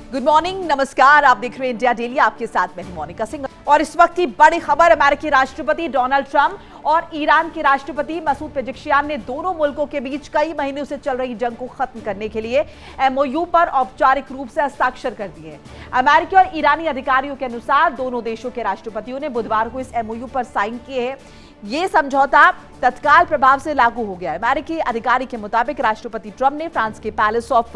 Good morning, नमस्कार। आप देख रहे हैं इंडिया डेली, आपके साथ मैं हूं मोनिका सिंह। और इस वक्त की बड़ी खबर, अमेरिकी राष्ट्रपति डोनाल्ड ट्रंप और ईरान के राष्ट्रपति मसूद पेजेश्कियान ने दोनों मुल्कों के बीच कई महीनों से चल रही जंग को खत्म करने के लिए एमओयू पर औपचारिक रूप से हस्ताक्षर कर दिए हैं। अमेरिकी और ईरानी अधिकारियों के अनुसार दोनों देशों के राष्ट्रपतियों ने बुधवार को इस एमओयू पर साइन किए हैं। ये समझौता तत्काल प्रभाव से लागू हो गया है। अमेरिकी अधिकारी के मुताबिक राष्ट्रपति ट्रंप ने फ्रांस के पैलेस ऑफ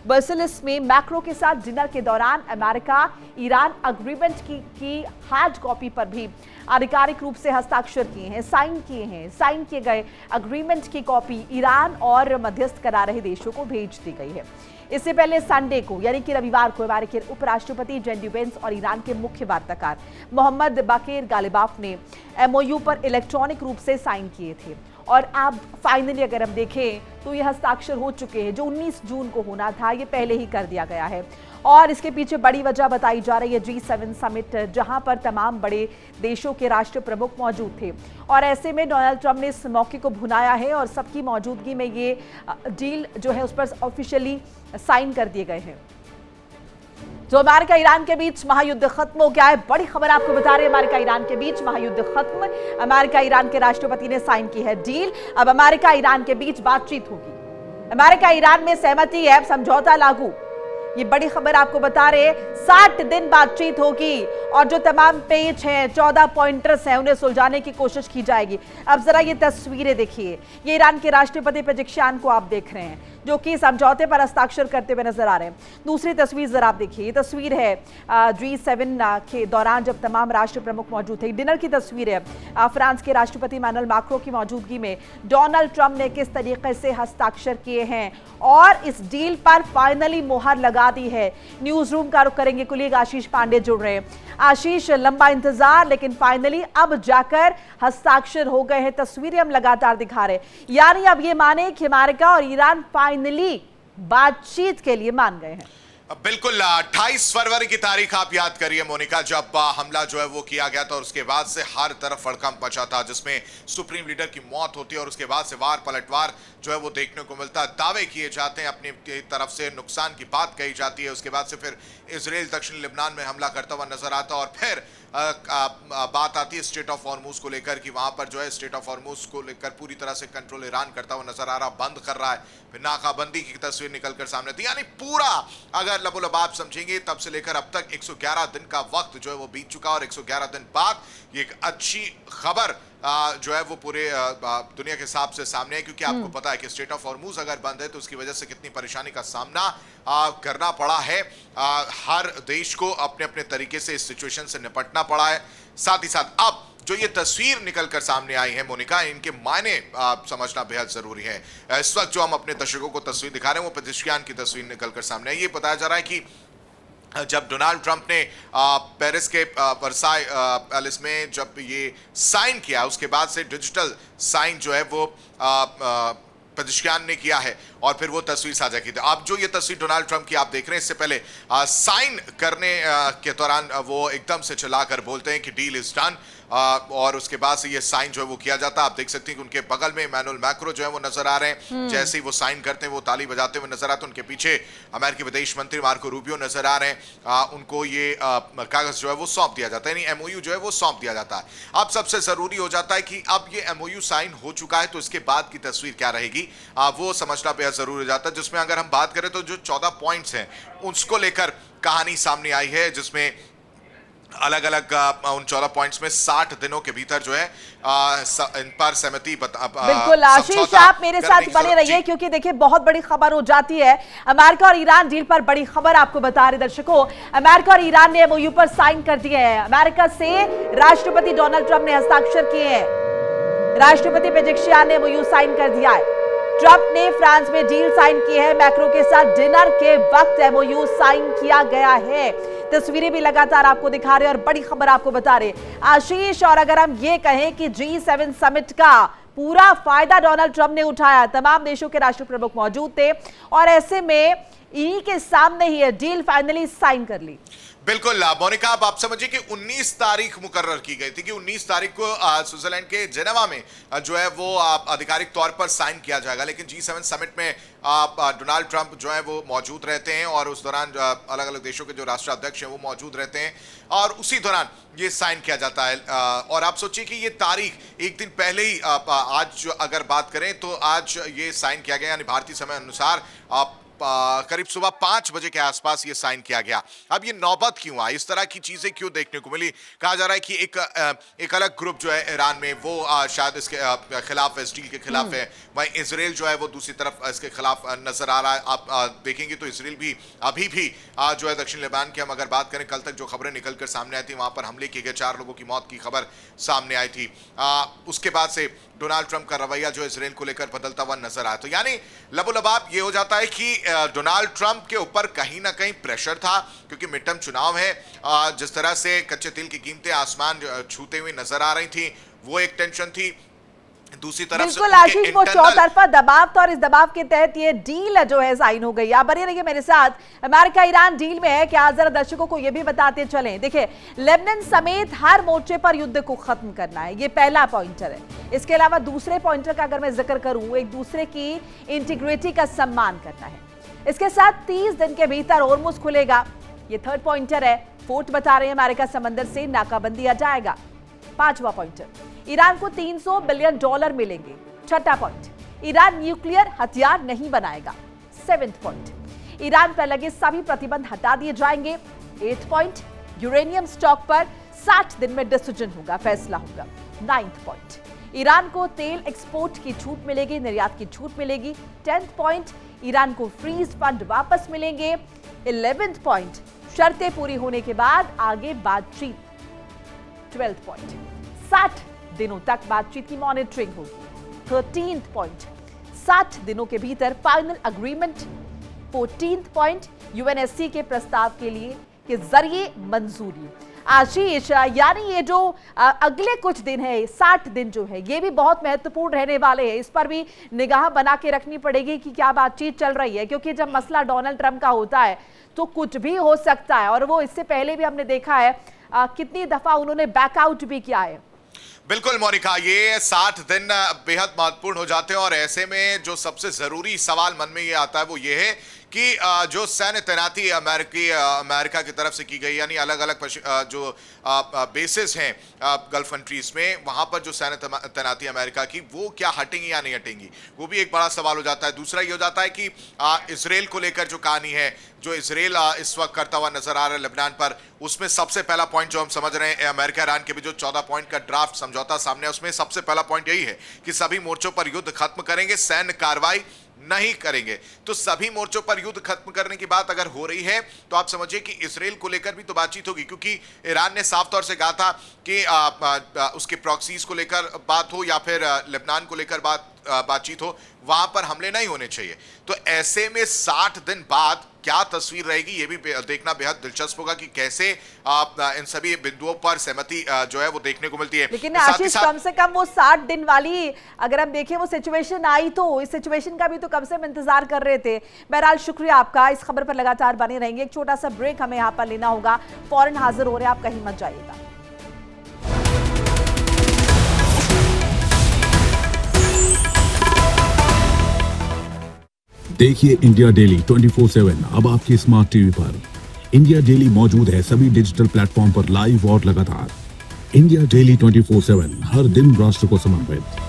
वर्साइल्स में मैक्रो के साथ डिनर के दौरान अमेरिका ईरान अग्रीमेंट की हार्ड कॉपी पर भी आधिकारिक रूप से हस्ताक्षर किए हैं, साइन किए गए अग्रीमेंट की कॉपी ईरान और मध्यस्थ करा रहे देशों को भेज दी गई है। इससे पहले संडे को यानी कि रविवार को अमेरिकी उपराष्ट्रपति जेडी वेंस और ईरान के मुख्य वार्ताकार मोहम्मद बाकेर गालिबाफ ने एमओयू पर इलेक्ट्रॉनिक रूप से साइन किए थे। और अब फाइनली अगर हम देखें तो ये हस्ताक्षर हो चुके हैं। जो 19 जून को होना था ये पहले ही कर दिया गया है। और इसके पीछे बड़ी वजह बताई जा रही है G7 समिट, जहां पर तमाम बड़े देशों के राष्ट्र प्रमुख मौजूद थे। और ऐसे में डोनाल्ड ट्रंप ने इस मौके को भुनाया है और सबकी मौजूदगी में ये डील जो है उस पर ऑफिशियली साइन कर दिए गए हैं। जो अमेरिका ईरान के बीच महायुद्ध खत्म हो गया है, बड़ी खबर आपको बता रहे हैं। अमेरिका ईरान के बीच महायुद्ध खत्म, अमेरिका ईरान के राष्ट्रपति ने साइन की है डील। अब अमेरिका ईरान के बीच बातचीत होगी। अमेरिका ईरान में सहमति है, समझौता लागू। ये बड़ी खबर आपको बता रहे, 60 दिन बातचीत होगी और जो तमाम पेच हैं, 14 पॉइंटर्स हैं, उन्हें सुलझाने की कोशिश की जाएगी। अब जरा ये तस्वीरें देखिए, ये ईरान के राष्ट्रपति पेजेश्कियान को आप देख रहे हैं जो कि समझौते पर हस्ताक्षर करते हुए नजर आ रहे हैं। दूसरी तस्वीर जरा आप देखिए, ये तस्वीर है G7 के दौरान जब तमाम राष्ट्र प्रमुख मौजूद थे। डिनर की तस्वीर है, फ्रांस के राष्ट्रपति इमैनुअल मैक्रो की मौजूदगी में डोनाल्ड ट्रंप ने किस तरीके से हस्ताक्षर किए हैं और इस डील पर फाइनली मुहर लगा दी है। न्यूज रूम का रुख करेंगे, कुलीग आशीष पांडे जुड़ रहे हैं। आशीष, लंबा इंतजार लेकिन फाइनली अब जाकर हस्ताक्षर हो गए हैं। तस्वीरें हम लगातार दिखा रहे हैं, यानी अब ये माने कि अमेरिका और ईरान फाइनली बातचीत के लिए मान गए हैं। बिल्कुल 28 फरवरी की तारीख आप याद करिए मोनिका, जब हमला जो है वो किया गया था और उसके बाद से हर तरफ हड़कंप मचा था, जिसमें सुप्रीम लीडर की मौत होती है और उसके बाद से वार पलटवार जो है वो देखने को मिलता है। दावे किए जाते हैं, अपनी तरफ से नुकसान की बात कही जाती है। उसके बाद से फिर इजराइल दक्षिण लेबनान में हमला करता हुआ नजर आता है और फिर बात आती है स्टेट ऑफ हॉर्मुज को लेकर कि वहां पर जो है स्टेट ऑफ हॉर्मुज को लेकर पूरी तरह से कंट्रोल ईरान करता हुआ नजर आ रहा, बंद कर रहा है। फिर नाकाबंदी की तस्वीर निकलकर सामने थी। यानी पूरा अगर लबोलबाब समझेंगे तब से लेकर अब तक 111 दिन का वक्त जो है वो बीत चुका और 111 दिन बाद ये एक अच्छी खबर जो है वो पूरे दुनिया के हिसाब से सामने है, क्योंकि आपको पता है कि स्टेट ऑफ हॉर्मुज अगर बंद है तो उसकी वजह से कितनी परेशानी का सामना करना पड़ा है। हर देश को अपने अपने तरीके से इस सिचुएशन से निपटना पड़ा है। साथ ही साथ अब जो ये तस्वीर निकलकर सामने आई है मोनिका, इनके मायने समझना बेहद जरूरी है। इस वक्त जो हम अपने दर्शकों को तस्वीर दिखा रहे हैं वो पेजेश्कियान की तस्वीर निकलकर सामने आई। ये बताया जा रहा है कि जब डोनाल्ड ट्रंप ने पेरिस के वर्साई पैलेस में जब ये साइन किया, उसके बाद से डिजिटल साइन जो है वो पेजेश्कियान ने किया है और फिर वो तस्वीर साझा की थी। अब जो ये तस्वीर डोनाल्ड ट्रंप की आप देख रहे हैं, इससे पहले साइन करने के दौरान वो एकदम से चलाकर बोलते हैं कि डील इज डन और उसके बाद से ये साइन जो है वो किया जाता है। आप देख सकते हैं कि उनके बगल में इमैनुअल मैक्रो जो है वो नजर आ रहे हैं। जैसे ही वो साइन करते हैं वो ताली बजाते हुए नजर आते हैं। उनके पीछे अमेरिकी विदेश मंत्री मार्को रूबियो नजर आ रहे हैं। उनको ये कागज जो है वो सौंप दिया जाता है, यानी एमओयू जो है वो सौंप दिया जाता है। अब सबसे जरूरी हो जाता है कि अब ये एमओयू साइन हो चुका है तो इसके बाद की तस्वीर क्या रहेगी वो समझना बेहद जरूरी हो जाता है। जिसमें अगर हम बात करें तो जो 14 पॉइंट्स हैं उसको लेकर कहानी सामने आई है, जिसमें अलग अलग उन 14 पॉइंट्स में 60 दिनों के भीतर जो है इन पर सहमति बिल्कुल आशीष, आप मेरे साथ बने रहिए क्योंकि देखिए बहुत बड़ी खबर हो जाती है। अमेरिका और ईरान डील पर बड़ी खबर आपको बता रहे दर्शकों, अमेरिका और ईरान ने एमओयू पर साइन कर दिए हैं। अमेरिका से राष्ट्रपति डोनाल्ड ट्रंप ने हस्ताक्षर किए हैं। राष्ट्रपति पेजेश्कियान ने एमओयू साइन कर दिया है। ट्रंप ने फ्रांस में डील साइन की है। मैक्रो के साथ डिनर के वक्त एमओयू साइन किया गया है। तस्वीरें भी लगातार आपको दिखा रहे हैं और बड़ी खबर आपको बता रहे आशीष। और अगर हम ये कहें कि G7 समिट का पूरा फायदा डोनाल्ड ट्रंप ने उठाया, तमाम देशों के राष्ट्र प्रमुख मौजूद थे और ऐसे में इन्हीं के सामने ही है डील फाइनली साइन कर ली। बिल्कुल मोनिका, अब आप समझिए कि 19 तारीख मुकर्रर की गई थी कि 19 तारीख को स्विट्जरलैंड के जेनेवा में जो है वो आधिकारिक तौर पर साइन किया जाएगा, लेकिन G7 समिट में डोनाल्ड ट्रंप जो है वो मौजूद रहते हैं और उस दौरान अलग अलग देशों के जो राष्ट्राध्यक्ष हैं वो मौजूद रहते हैं और उसी दौरान ये साइन किया जाता है। और आप सोचिए कि ये तारीख एक दिन पहले ही आज अगर बात करें तो आज ये साइन किया गया, यानी भारतीय समय अनुसार करीब सुबह 5 बजे के आसपास ये साइन किया गया। अब ये नौबत क्यों आई, इस तरह की चीजें क्यों देखने को मिली? कहा जा रहा है कि एक अलग ग्रुप जो है ईरान में वो शायद इसके खिलाफ, इस डील के खिलाफ है, वहीं इजराइल जो है वो दूसरी तरफ इसके खिलाफ नजर आ रहा है। आप देखेंगे तो इजराइल भी अभी भी जो है दक्षिण लेबान की हम अगर बात करें, कल तक जो खबरें निकल कर सामने आई थी वहां पर हमले किए गए, 4 लोगों की मौत की खबर सामने आई थी। उसके बाद से डोनाल्ड ट्रंप का रवैया जो इजराइल को लेकर बदलता हुआ नजर आया। तो यानी लबोलबाब ये हो जाता है कि डोनाल्ड ट्रंप के ऊपर कहीं ना कहीं प्रेशर था, क्योंकि मिड टर्म चुनाव है। जिस तरह से कच्चे तेल की कीमतें आसमान छूते हुए नजर आ रही थी, वो एक टेंशन थी। दूसरी तरफ बिल्कुल आशीष, वो चौतरफा दबाव था और इस दबाव के तहत ये डील जो है साइन हो गई। आप बने रहिए मेरे साथ। अमेरिका ईरान डील में है क्या, जरा दर्शकों को ये भी बताते चलें। देखिए, लेबनान समेत हर मोर्चे पर युद्ध को खत्म करना है, ये पहला पॉइंटर है। इसके अलावा दूसरे पॉइंटर का अगर मैं जिक्र करूं, एक दूसरे की इंटीग्रिटी का सम्मान करना है। इसके साथ 30 दिन के भीतर होर्मुज खुलेगा, ये थर्ड पॉइंटर है। फोर्ट बता रहे हैं अमेरिका समंदर से नाकाबंदी आ जाएगा। 5वां पॉइंटर, ईरान को $300 बिलियन मिलेंगे। 6ठा पॉइंट, ईरान न्यूक्लियर हथियार नहीं बनाएगा। 7th पॉइंट, ईरान पर लगे सभी प्रतिबंध हटा दिए जाएंगे। 8th पॉइंट, यूरेनियम स्टॉक पर 60 दिन में डिसीजन होगा, फैसला होगा। 9th पॉइंट, ईरान को तेल एक्सपोर्ट की छूट मिलेगी, निर्यात की छूट मिलेगी। 10th पॉइंट, ईरान को फ्रीज फंड वापस मिलेंगे। 11th पॉइंट, शर्तें पूरी होने के बाद आगे बातचीत। 12th पॉइंट, 60 दिनों तक बातचीत की मॉनिटरिंग होगी। 13th पॉइंट, 60 दिनों के भीतर final agreement. 14th point, UNSC के प्रस्ताव के लिए के जरिए मंजूरी। आशीष, यानी ये जो अगले कुछ दिन है, 60 दिन जो है, ये भी बहुत महत्वपूर्ण रहने वाले हैं। इस पर भी निगाह बना के रखनी पड़ेगी कि क्या बातचीत चल रही है, क्योंकि जब मसला डोनाल्ड ट्रंप का होता है तो कुछ भी हो सकता है। और वो इससे पहले भी हमने देखा है कितनी दफा उन्होंने बैकआउट भी किया है। बिल्कुल मोनिका, ये 60 दिन बेहद महत्वपूर्ण हो जाते हैं और ऐसे में जो सबसे जरूरी सवाल मन में ये आता है वो ये है कि जो सैन्य तैनाती अमेरिका की तरफ से की गई, यानी अलग अलग जो बेसिस हैं गल्फ कंट्रीज में, वहां पर जो सैन्य तैनाती अमेरिका की, वो क्या हटेंगी या नहीं हटेंगी, वो भी एक बड़ा सवाल हो जाता है। दूसरा ये हो जाता है कि इजराइल को लेकर जो कहानी है, जो इजराइल इस वक्त करता हुआ नजर आ रहा है लेबनान पर, उसमें सबसे पहला पॉइंट जो हम समझ रहे हैं, अमेरिका ईरान के भी जो 14 पॉइंट का ड्राफ्ट समझौता सामने है, उसमें सबसे पहला पॉइंट यही है कि सभी मोर्चों पर युद्ध खत्म करेंगे, सैन्य कार्रवाई नहीं करेंगे। तो सभी मोर्चों पर युद्ध खत्म करने की बात अगर हो रही है तो आप समझिए कि इजराइल को लेकर भी तो बातचीत होगी, क्योंकि ईरान ने साफ तौर से कहा था कि उसके प्रॉक्सीज को लेकर बात हो या फिर लेबनान को लेकर बातचीत हो, वहां पर हमले नहीं होने चाहिए। तो ऐसे में 60 दिन बाद क्या तस्वीर रहेगी, ये भी देखना बेहद दिलचस्प होगा कि कैसे इन सभी बिंदुओं पर सहमति जो है वो देखने को मिलती है। लेकिन आशीष, कम से कम वो 60 दिन वाली अगर हम देखें वो सिचुएशन आई, तो इस सिचुएशन का भी तो कब से हम इंतजार कर रहे थे। बहरहाल शुक्रिया आपका, इस खबर पर लगातार बने रहेंगे। एक छोटा सा ब्रेक हमें यहाँ पर लेना होगा, फौरन हाजिर हो रहे हैं, आप कहीं मत जाइएगा। देखिए इंडिया डेली 24/7 अब आपके स्मार्ट टीवी पर। इंडिया डेली मौजूद है सभी डिजिटल प्लेटफॉर्म पर लाइव और लगातार। इंडिया डेली 24/7 हर दिन राष्ट्र को समर्पित।